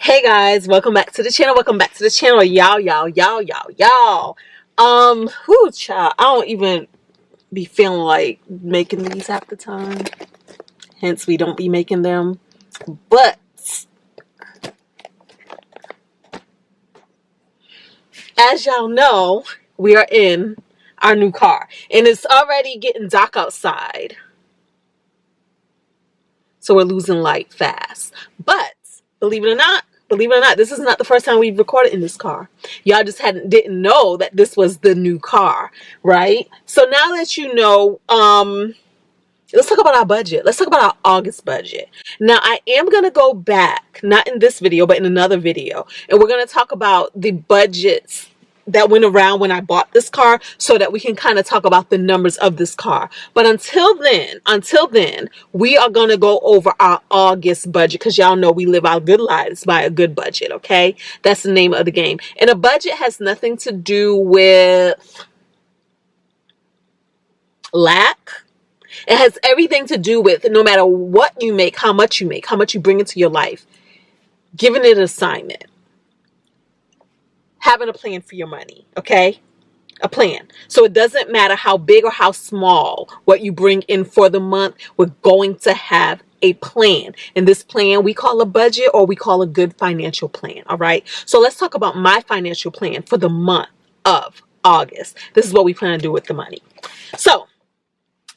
Hey guys, welcome back to the channel. Y'all. Child, I don't even be feeling like making these half the time. Hence, we don't be making them. But as y'all know, we are in our new car, and it's already getting dark outside. So we're losing light fast. But believe it or not, this is not the first time we've recorded in this car. Y'all just didn't know that this was the new car, right? So now that you know, let's talk about our budget. Let's talk about our August budget. Now, I am going to go back, not in this video, but in another video, and we're going to talk about the budgets that went around when I bought this car so that we can kind of talk about the numbers of this car. But until then, we are going to go over our August budget because y'all know we live our good lives by a good budget, okay? That's the name of the game. And a budget has nothing to do with lack. It has everything to do with no matter what you make, how much you bring into your life, giving it an assignment. Having a plan for your money, okay? A plan. So it doesn't matter how big or how small what you bring in for the month, we're going to have a plan. And this plan we call a budget, or we call a good financial plan, all right? So let's talk about my financial plan for the month of August. This is what we plan to do with the money. So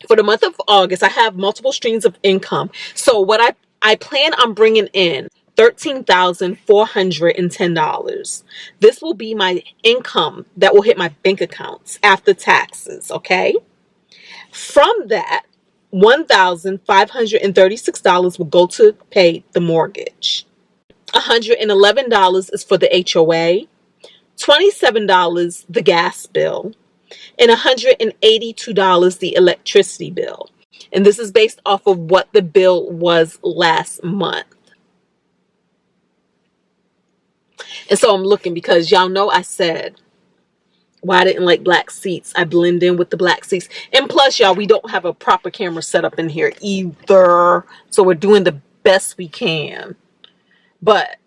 for the month of August, I have multiple streams of income. So what I plan on bringing in $13,410. This will be my income that will hit my bank accounts after taxes, okay? From that, $1,536 will go to pay the mortgage. $111 is for the HOA, $27 the gas bill, and $182 the electricity bill. And this is based off of what the bill was last month. And so I'm looking because y'all know I said why I didn't like black seats. I blend in with the black seats. And plus, y'all, we don't have a proper camera set up in here either. So we're doing the best we can. But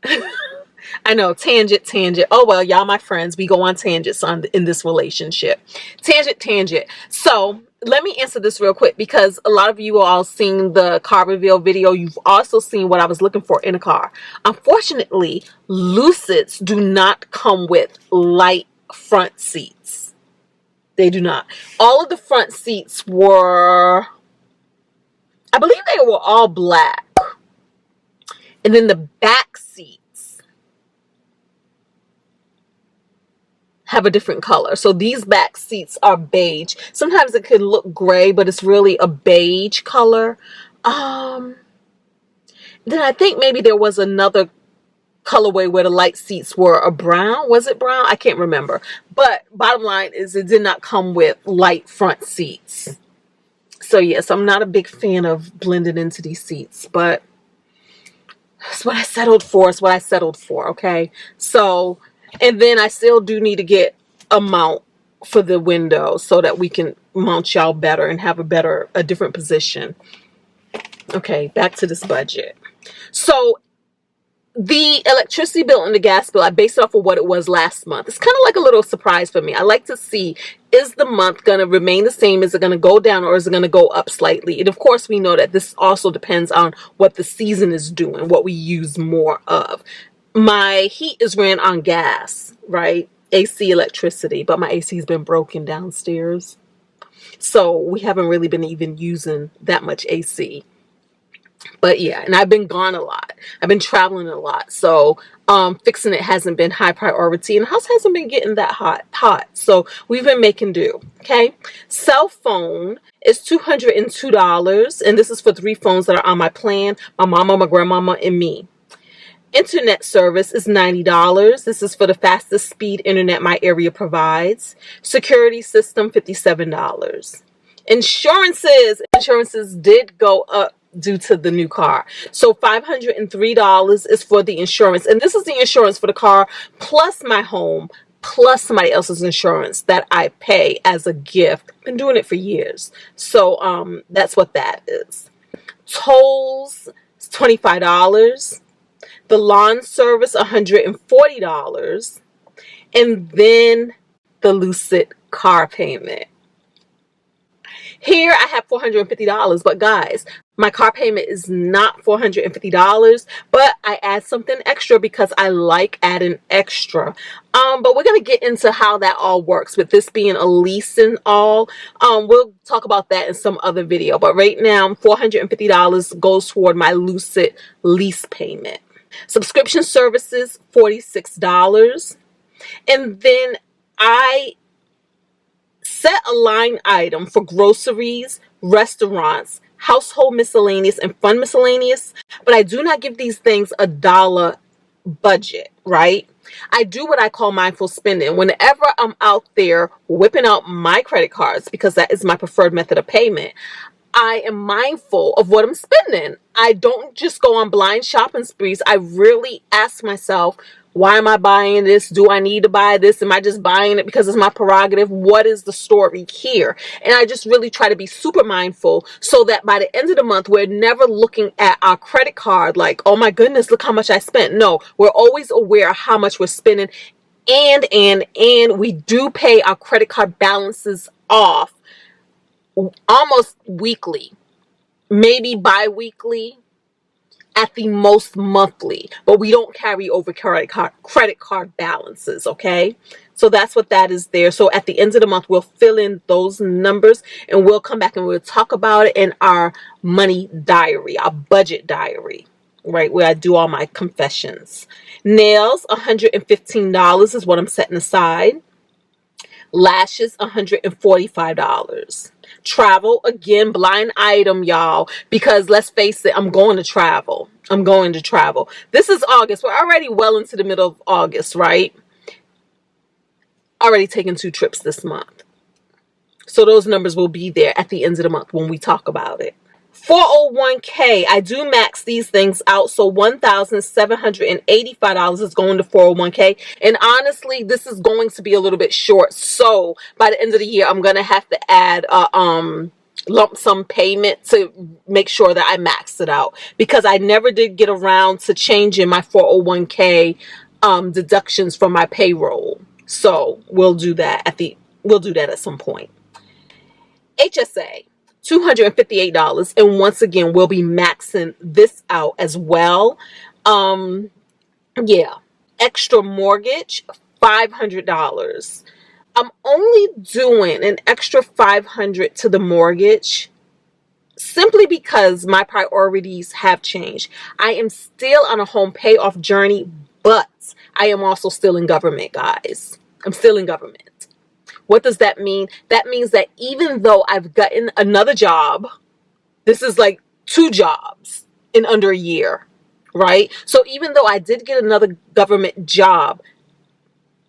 I know, tangent. Oh, well, y'all, my friends, we go on tangents in this relationship. Tangent. So let me answer this real quick because a lot of you are all seeing the car reveal video. You've also seen what I was looking for in a car. Unfortunately, Lucids do not come with light front seats. They do not. All of the front seats were, I believe they were all black. And then the back seats have a different color. So these back seats are beige. Sometimes it could look gray, but it's really a beige color. Then I think maybe there was another colorway where the light seats were a brown. Was it brown? I can't remember. But bottom line is it did not come with light front seats. So yes, I'm not a big fan of blending into these seats, but that's what I settled for. Okay? So, and then I still do need to get a mount for the window so that we can mount y'all better and have a different position. Okay, back to this budget. So the electricity bill and the gas bill, I based it off of what it was last month. It's kind of like a little surprise for me. I like to see, is the month going to remain the same? Is it going to go down, or is it going to go up slightly? And of course, we know that this also depends on what the season is doing, what we use more of. My heat is ran on gas, right? AC electricity, but my AC has been broken downstairs. So we haven't really been even using that much AC. But yeah, and I've been gone a lot. I've been traveling a lot. So fixing it hasn't been high priority, and the house hasn't been getting that hot. So we've been making do. Okay. Cell phone is $202, and this is for 3 phones that are on my plan: my mama, my grandmama, and me. Internet service is $90. This is for the fastest speed internet my area provides. Security system, $57. Insurances did go up due to the new car. So $503 is for the insurance. And this is the insurance for the car plus my home plus somebody else's insurance that I pay as a gift. Been doing it for years. So that's what that is. Tolls is $25. The lawn service, $140. And then the Lucid car payment. Here I have $450, but guys, my car payment is not $450, but I add something extra because I like adding extra. But we're going to get into how that all works with this being a lease and all. We'll talk about that in some other video, but right now $450 goes toward my Lucid lease payment. Subscription services, $46. And then I set a line item for groceries, restaurants, household miscellaneous, and fun miscellaneous, but I do not give these things a dollar budget, right? I do what I call mindful spending. Whenever I'm out there whipping out my credit cards, because that is my preferred method of payment, I am mindful of what I'm spending. I don't just go on blind shopping sprees. I really ask myself, why am I buying this? Do I need to buy this? Am I just buying it because it's my prerogative? What is the story here? And I just really try to be super mindful so that by the end of the month, we're never looking at our credit card like, oh my goodness, look how much I spent. No, we're always aware of how much we're spending. And we do pay our credit card balances off almost weekly, maybe bi-weekly, at the most monthly, but we don't carry over credit card balances, okay? So that's what that is there. So at the end of the month, we'll fill in those numbers and we'll come back and we'll talk about it in our money diary, our budget diary, right? Where I do all my confessions. Nails, $115 is what I'm setting aside. Lashes, $145. Travel, again, blind item, y'all, because let's face it, I'm going to travel. This is August. We're already well into the middle of August, right? Already taken 2 trips this month. So those numbers will be there at the end of the month when we talk about it. 401k, I do max these things out, so $1,785 is going to 401k, and honestly this is going to be a little bit short, so by the end of the year I'm gonna have to add a lump sum payment to make sure that I max it out, because I never did get around to changing my 401k deductions from my payroll. So we'll do that at some point. HSA, $258, and once again we'll be maxing this out as well. Extra mortgage, $500. I'm only doing an extra $500 to the mortgage simply because my priorities have changed. I am still on a home payoff journey, but I am also still in government, guys. I'm still in government. What does that mean? That means that even though I've gotten another job, this is like 2 jobs in under a year, right? So even though I did get another government job,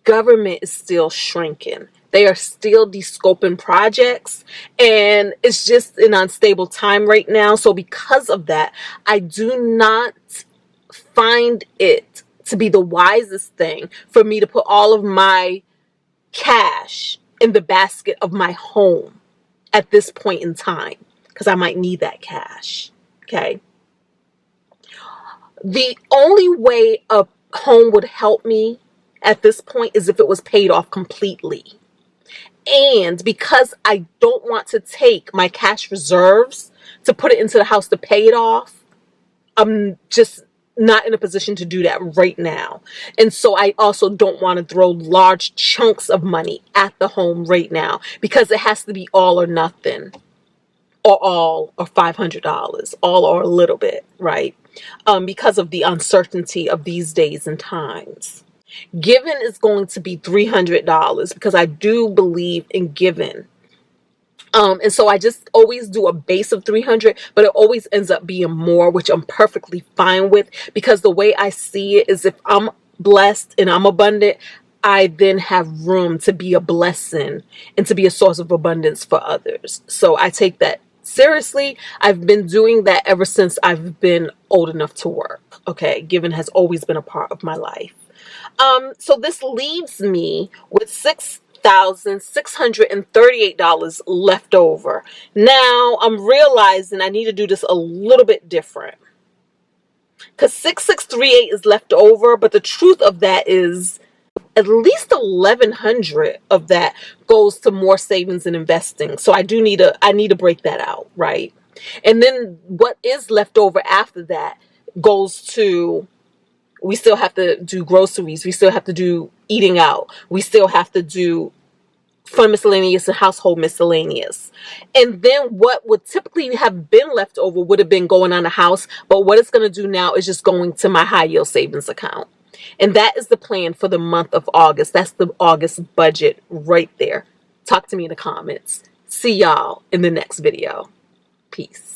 government is still shrinking. They are still descoping projects, and it's just an unstable time right now. So because of that, I do not find it to be the wisest thing for me to put all of my cash in the basket of my home at this point in time, because I might need that cash. Okay. The only way a home would help me at this point is if it was paid off completely. And because I don't want to take my cash reserves to put it into the house to pay it off, I'm just not in a position to do that right now. And so I also don't want to throw large chunks of money at the home right now, because it has to be all or nothing, or all or $500, all or a little bit, right? Because of the uncertainty of these days and times. Giving is going to be $300 because I do believe in giving. And so I just always do a base of $300, but it always ends up being more, which I'm perfectly fine with, because the way I see it is if I'm blessed and I'm abundant, I then have room to be a blessing and to be a source of abundance for others. So I take that seriously. I've been doing that ever since I've been old enough to work. Okay. Giving has always been a part of my life. So this leaves me with $6,638 left over. Now I'm realizing I need to do this a little bit different. because 6638 is left over, but the truth of that is at least 1100 of that goes to more savings and investing. So I need to break that out, right? And then what is left over after that goes to, we still have to do groceries, we still have to do eating out, we still have to do fun miscellaneous and household miscellaneous. And then what would typically have been left over would have been going on a house, but what it's going to do now is just going to my high yield savings account. And that is the plan for the month of August. That's the August budget right there. Talk to me in the comments. See y'all in the next video. Peace.